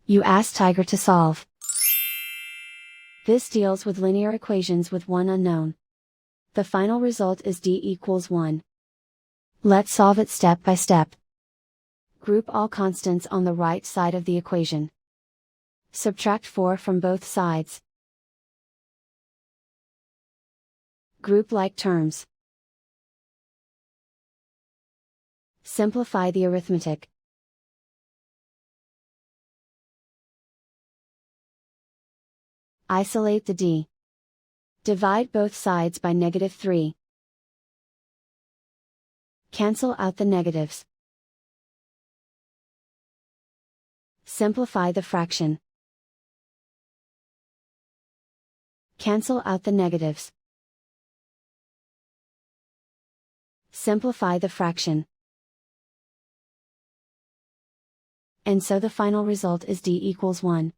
You ask Tiger to solve. This deals with linear equations with one unknown. The final result is d equals 1. Let's solve it step by step. Group all constants on the right side of the equation. Subtract 4 from both sides. Group like terms. Simplify the arithmetic. Isolate the d. Divide both sides by -3. Cancel out the negatives. Simplify the fraction. Cancel out the negatives. Simplify the fraction. And so the final result is d equals 1.